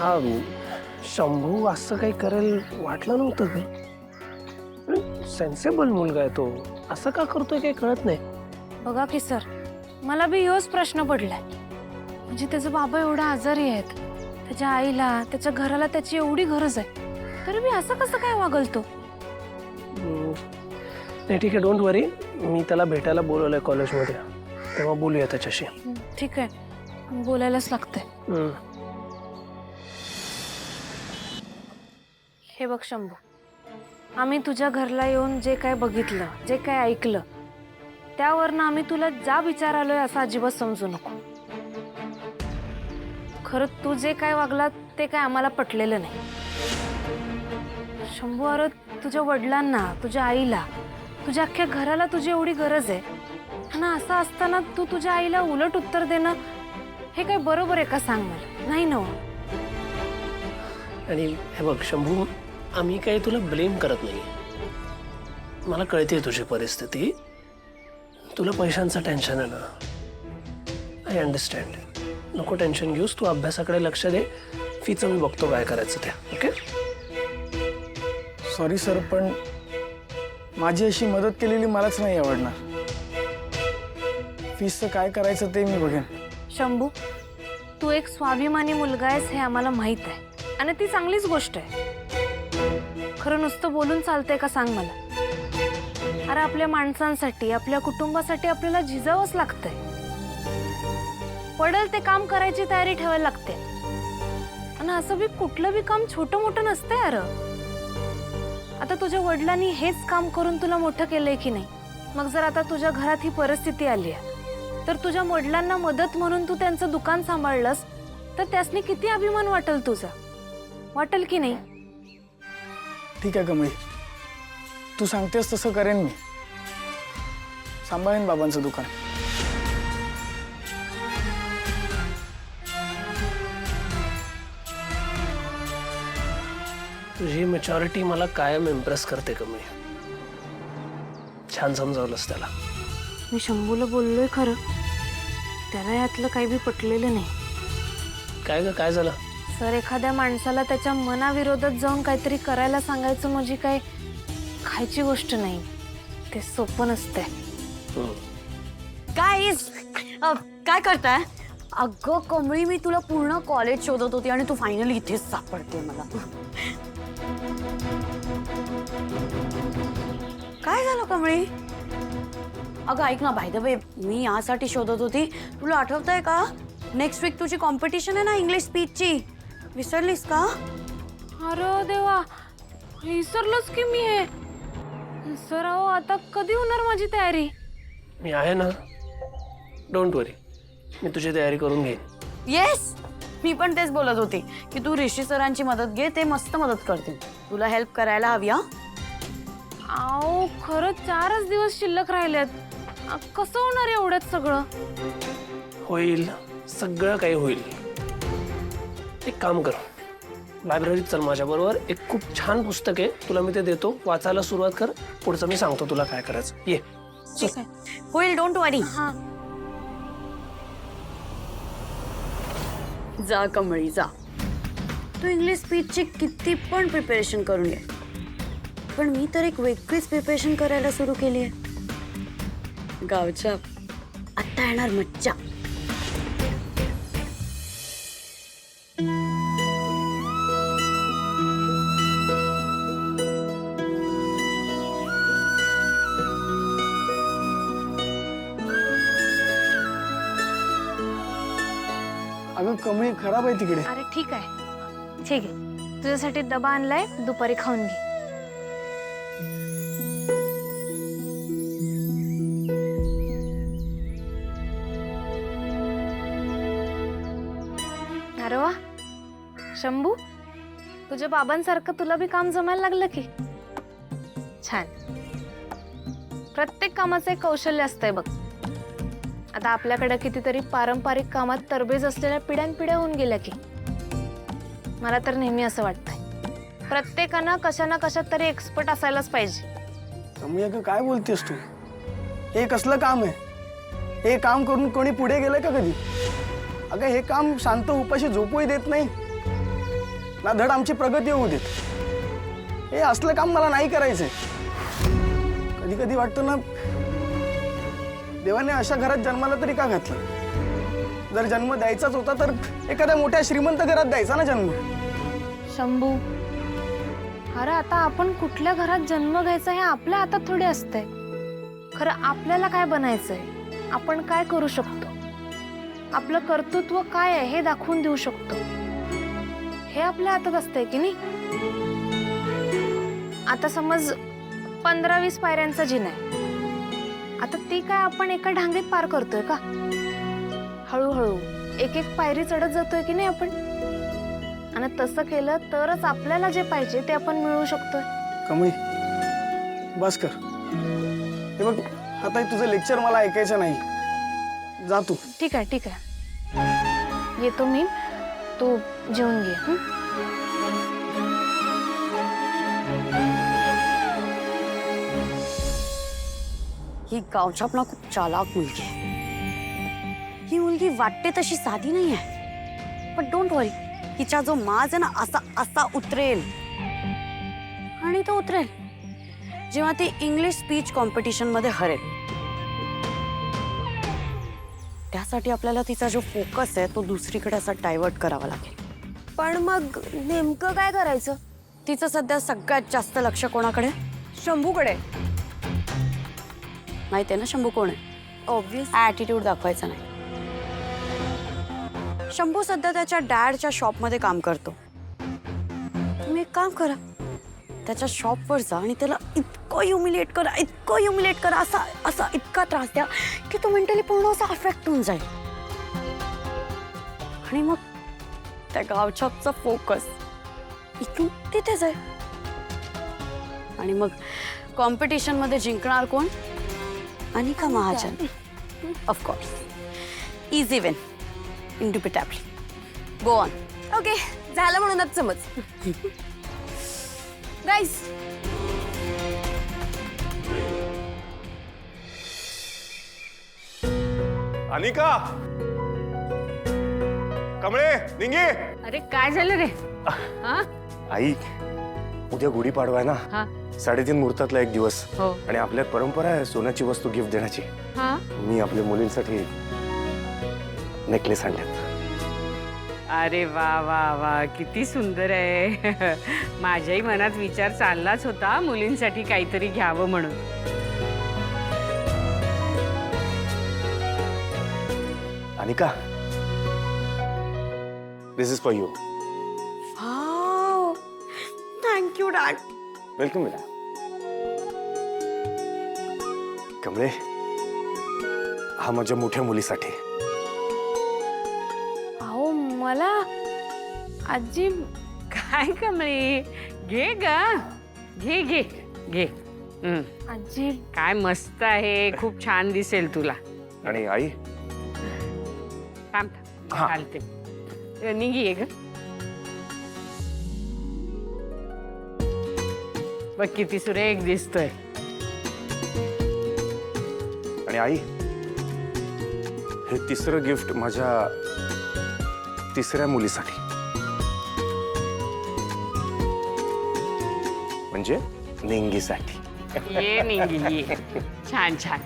हा शंभू असं काही करेल वाटलं नव्हतं का? सेन्सिबल मुलगा आहे तो, असं का करतोय काही कळत नाही. बघा की सर, मला बी ह्योच प्रश्न पडलाय. म्हणजे त्याचे बाबा एवढा आजारी आहेत, त्याच्या आईला त्याच्या घराला त्याची एवढी गरज आहे, तरी मी असं कसं काय वागलतो? नाही ठीक आहे, डोंट वरी. मी त्याला भेटायला बोलवलंय कॉलेजमध्ये, तेव्हा बोलूया त्याच्याशी. ठीक आहे, बोलायलाच लागतंय. हे बघ शंभू, आम्ही तुझ्या घरला येऊन जे काय बघितलं, जे काय ऐकलं, त्यावरनं आम्ही तुला जा विचार आलोय असं अजिबात समजू नको. खरं तू जे काय वागला ते काय आम्हाला पटलेलं नाही. शंभू, अरे तुझ्या वडिलांना, तुझ्या आईला, तुझ्या अख्ख्या घराला तुझी एवढी गरज आहे आणि असं असताना तू तुझ्या आईला उलट उत्तर देणं हे काय बरोबर आहे का? सांग मला. नाही ना. आणि हे बघ शंभू, आम्ही काही तुला ब्लेम करत नाही. मला कळते तुझी परिस्थिती, तुला पैशांचं टेन्शन आहे ना. I understand. नको टेन्शन घेऊस, तू अभ्यासाकडे लक्ष दे. फीचं मी बघतो काय करायचं त्या. ओके. सॉरी सर, पण माझी अशी मदत केलेली मलाच नाही आवडणार. फीसचं काय करायचं ते मी बघेन. शंभू, तू एक स्वाभिमानी मुलगा आहेस हे आम्हाला माहित आहे आणि ती चांगलीच गोष्ट आहे. खरं नुसतं बोलून चालतंय का सांग मला? अरे आपल्या माणसांसाठी, आपल्या कुटुंबासाठी आपल्याला झिजावंच लागतंय. पडेल ते काम करायची तयारी ठेवायला लागते. आणि असं बी कुठलं बी काम छोटं मोठं नसतंय. अरे आता तुझ्या वडिलांनी हेच काम करून तुला मोठं केलंय की नाही? मग जर आता तुझ्या घरात ही परिस्थिती आली आहे तर तुझ्या वडिलांना मदत म्हणून तू त्यांचं दुकान सांभाळलंस तर त्यासनी किती अभिमान वाटेल तुझा? वाटेल की नाही? ठीक आहे कमळी, तू सांगतेस तसं करेन मी. सांभाळेन बाबांचं दुकान. तुझी मॅच्युरिटी मला कायम इम्प्रेस करते कमी. छान समजावलंस त्याला. मी शंभूला बोललोय खरं, त्याला यातलं काही बी पटलेलं नाही. काय ग, काय झालं? सर, एखाद्या माणसाला त्याच्या मनाविरोधात जाऊन काहीतरी करायला सांगायचं म्हणजे काय खायची गोष्ट नाही. ते सोपं नसतंय. काय करताय? अगं कमळी, मी तुला पूर्ण कॉलेज शोधत होती आणि तू फायनली इथेच सापडते मला. काय झालं कमळी? अगं ऐक ना, बाय द वे मी यासाठी शोधत होती, तुला आठवतंय का नेक्स्ट वीक तुझी कॉम्पिटिशन आहे ना इंग्लिश स्पीचची? विसरलीस का? अरे देवा, विसरलोच की मी हे. सर अहो, आता कधी होणार माझी तयारी? मी आहे ना, डोंट वरी. मी तुझी तयारी करून घेईन. येस, मी पण तेच बोलत होती की तू ऋषी सरांची मदत घे, ते मस्त मदत करतील. तुला हेल्प करायला हवी. अहो खरं 4च दिवस शिल्लक राहिलेत. कसं होणार एवढ्यात सगळं? होईल, सगळं काही होईल. एक काम कर, लायब्ररीत चल माझ्याबरोबर. एक खूप छान पुस्तक आहे, तुला मी ते देतो, वाचायला सुरुवात कर. पुढचं मी सांगतो तुला काय करायचं. ये. ठीक आहे, होईल, डोंट वरी. हा, जा कमळी जा. तू इंग्लिश स्पीचची किती पण प्रिपरेशन करून ये, पण मी तर एक वेगळीच प्रिपरेशन करायला सुरू केली आहे. गावच्या आत्ता येणार मज्जा. अगं कमळी, खराब आहे तिकडे. अरे ठीक आहे, ठीक आहे. तुझ्यासाठी डबा आणलाय, दुपारी खाऊन घे. अरे वा शंभू, तुझ्या बाबांसारखं तुला बी काम जमायला लागलं की. छान. प्रत्येक कामाचं एक कौशल्य असतंय बघ. आता आपल्याकडे कितीतरी पारंपरिक कामात तरबेज असलेल्या पिढ्यानपिढ्या होऊन गेल्या की. मला तर नेहमी असं वाटतंय प्रत्येकानं कशा ना कशात तरी एक्सपर्ट असायलाच पाहिजे. कमळी अगं काय बोलतेस तू? हे कसलं काम आहे? हे काम करून कोणी पुढे गेलंय का कधी? अगं हे काम शांत उपाशी झोपूही देत नाही. ना धड आमची प्रगती होऊ देत. हे असलं काम मला नाही करायचंय. कधी कधी वाटतं ना, देवाने अशा घरात जन्माला तरी का घातलं? जर जन्म द्यायचाच होता तर एखाद्या मोठ्या श्रीमंत घरात द्यायचा ना जन्म. शंभू, अरे आता आपण कुठल्या घरात जन्म घ्यायचा हे आपल्या हातात थोडी असतंय. खरं आपल्याला काय बनायचंय, आपण काय करू शकतो, आपलं कर्तृत्व काय आहे हे दाखवून देऊ शकतो, हे आपल्या हातात असतंय की नाही. आता समज 15-20 पायऱ्यांचा जिना आहे. आता ती काय आपण एका ढांगीत पार करतोय का? हळूहळू एक एक पायरी चढत जातोय की नाही आपण. आणि तसं केलं तरच आपल्याला जे पाहिजे ते आपण मिळवू शकतोय. कमळी, बस कर. हे बघ, आता हे तुझं लेक्चर मला ऐकायचं नाही. जा तू. ठीक आहे, ठीक आहे, येतो मी. तू जेवून घे. हं? ही गावछापला खूप चालाक मुलगी आहे. ही मुलगी वाटते तशी साधी नाही आहे. पण डोंट वरी, हिचा जो माज आहे ना असा असा उतरेल. आणि तो उतरेल जेव्हा ती इंग्लिश स्पीच कॉम्पिटिशन मध्ये हरेल. त्यासाठी आपल्याला तिचा जो फोकस आहे तो दुसरीकडे असा डायव्हर्ट करावा लागेल. पण मग नेमकं काय करायचं? तिचं सध्या सगळ्यात जास्त लक्ष कोणाकडे? शंभूकडे. माहिती आहे ना शंभू कोण आहे? ऑब्विस. ॲटिट्यूड दाखवायचा नाही. शंभू सध्या त्याच्या डॅडच्या शॉपमध्ये काम करतो. तुम्ही एक काम करा, त्याच्या शॉपवर जा आणि त्याला इतकं ह्युमिलेट करा, इतकं ह्युमिलेट करा, असा असा इतका त्रास द्या की तो मेंटली पूर्ण असा अफेक्ट होऊन जाईल. आणि मग त्या गावछापचा फोकस इथून तिथेच आहे. आणि मग कॉम्पिटिशनमध्ये जिंकणार कोण? Anika Mahajan. Of course. Easy win. Independently. Go on. Okay, झालं म्हणूनच समज. गाईस, अनिका, कमळे, निंगे. अरे काय झालं रे? हा? आई, उद्या गुढीपाडवा आहे ना. हा. 3:30 मुहूर्तातला एक दिवस. हो. आणि आपल्यात परंपरा आहे सोन्याची वस्तू गिफ्ट देण्याची. हा? मी आपल्या मुलींसाठी नेकलेस आणल्यात. अरे वा वा वा, किती सुंदर आहे. माझ्याही मनात विचार चाललाच होता मुलींसाठी काहीतरी घ्यावं म्हणून. Anika, this is for you. Thank you dad. Welcome बेटा. कमळे, हा माझ्या मोठ्या मुलीसाठी. अहो मला आजी. काय कमळी, घे ग, घे घे घे. आजी, काय मस्त आहे, खूप छान दिसेल तुला. आणि आई, थांब हा. चालते. निघी आहे ग. बघ किती सुरेख दिसतोय. आणि आई, हे तिसरं गिफ्ट माझ्या तिसऱ्या मुलीसाठी. म्हणजे निंगीसाठी. ये निघी ये. छान छान.